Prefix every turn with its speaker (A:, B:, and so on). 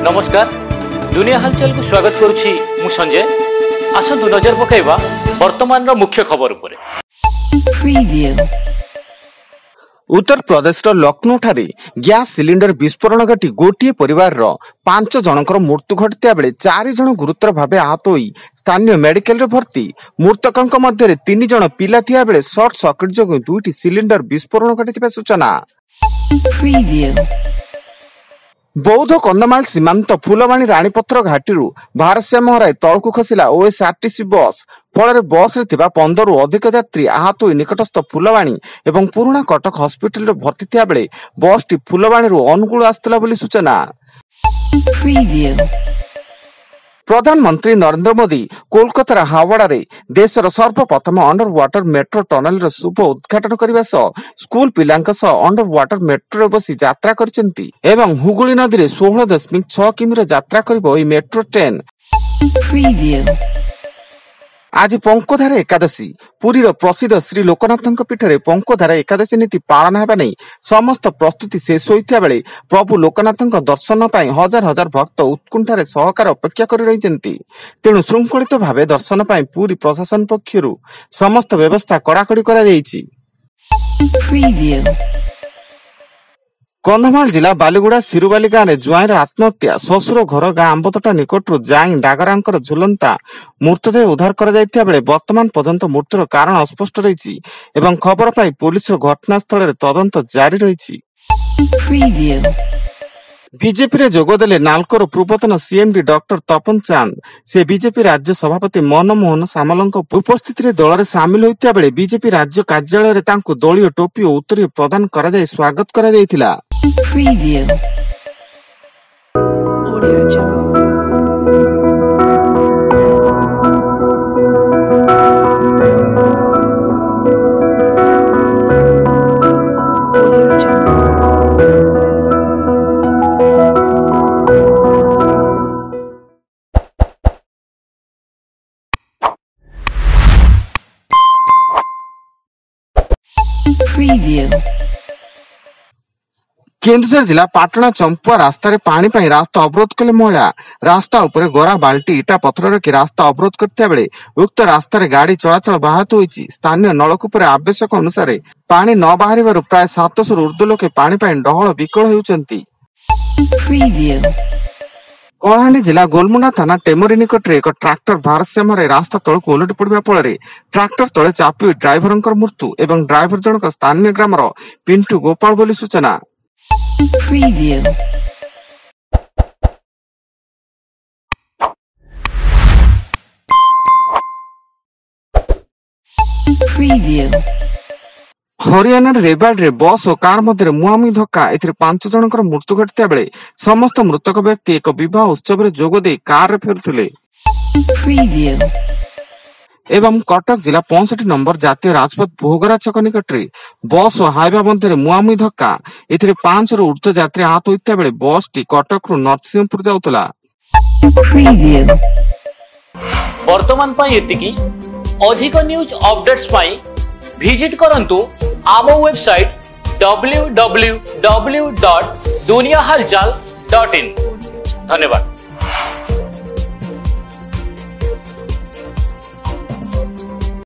A: नमस्कार दुनिया हलचल को स्वागत करुछि मु संजय। आसंतु नजर पकाइबा वर्तमान रो मुख्य खबर उपरे।
B: उत्तर प्रदेश लखनऊ ठारे गैस सिलिंडर विस्फोरण घटी गोटे परिवार 5 जनकर मृत्यु घटिता बेले 4 जन गुरुतर भाव आहत होई स्थानीय मेडिकल रे भर्ती। मृतकों मध्य 3 जन पिला थिया बेले सर्ट सर्किट जोगु 2टी सिलिंडर विस्फोरण घटिथिबा सूचना। बौद्ध कंधमाल सीमांत फुलवाणी रानीपथर घाटी भारसाम्य हराई तलकू खसिला ओएसआरटीसी बस। फल बस रे 15 रु अधिक यात्री आहत होई निकटस्थ फुलवाणी एवं पुराना कटक हॉस्पिटल रे भर्ती थिया बेले बस टी फुलवाणी रु अनुगुल आस्तला बोली सूचना। प्रधानमंत्री नरेंद्र मोदी कोलकातार हावड़ा रे देशर सर्वप्रथम अंडर वाटर मेट्रो टनल रो शुभ उद्घाटन करने स्कूल पिलांक अंडर वाटर मेट्रो रे बसी यात्रा करचंती एवं हुगुली नदी रे 16.6 किमी यात्रा करिबो ई मेट्रो ट्रेन। आज पंकोधारा एकादशी पुरीर प्रसिद्ध श्री लोकनाथ पीठरे पंकोधारा एकादशी नीति पालन हेबा नै समस्त प्रस्तुति शेष होइता बेले प्रभु लोकनाथ दर्शन पाई हजार हजार भक्त उत्कुंठारे सहकार अपेक्षा करि रहिचंती। तेणु श्रृंखलित भावे दर्शन पाई पुरी प्रशासन पक्षरु समस्त व्यवस्था कड़ाकड़ी करा जायछि। कंधमाल जिला बालीगुड़ा सिरुबाली गाँव में जुआईर आत्महत्या। ससुर घर गाँ आंबतोटा निकटू जाई डागरांकर झुलंता मृतदेह उद्धार कर बेले वर्तमान पर्यंत मृत्युर कारण अस्पष्ट रही एवं खबर पाई पुलिस घटनास्थल तदंत जारी रही। बीजेपी रे जोगदेले नालकोर पूर्वतन सीएमडी डॉक्टर तपन चांद। से बीजेपी राज्य सभापति मनमोहन सामलंक उपस्थिति दल में सामिल होता बेले बीजेपी राज्य कार्यालय तांको दलीय टोपी और उत्तरीय प्रदान करा जाय स्वागत करा जायतिला। केन्दुझर जिला पाटना चंपुआ रास्ता रे पानी पाई रास्ता अवरोध कले महिला। रास्ता उपरे गोरा बाल्टी इटा पत्थर रखी रास्ता अवरोध करता बेले उक्त रास्ता रे गाड़ी चलाचल बाहत होईची। स्थानीय नलकूप आवश्यक अनुसार पानी न बाहर प्राय 700 ऊर्ध्व लोके पानी पाई डहल विकल होउचंती। कलाहांडी जिला गोलमुंडा थाना टेमोरी निकट एक ट्राक्टर भारसाम्य रास्ता तलक ओलट पड़ा फल ट्राक्टर तले चापी ड्राइवर मृत्यु एवं ड्राइवर जनक स्थानीय ग्रामर पिंटू गोपाल बोली सूचना। हरियाणा रेवाड़ रे बस और कार मध्य मुहांमुही धक्का। एथिरे 5 जनकर मृत्यु घटिता बेले समस्त मृतक व्यक्ति एक विवाह उत्सव रे जोग दे कार रे फेरुथिले। एवं कटक जिला 65 नंबर जातीय राजपथ भोगरा छक निकट बस और हाईवे मध्य मुहांमुही धक्का। एथिरे 5 रु ऊर्ध्व यात्री आहत होइता बेले बस टी कटक रु नरसिंहपुर जाउतला।
A: वर्तमान पई एतिकी अधिक न्यूज अपडेट्स पई विजिट करंतु आम वेबसाइट www.duniyahalchal.in। धन्यवाद।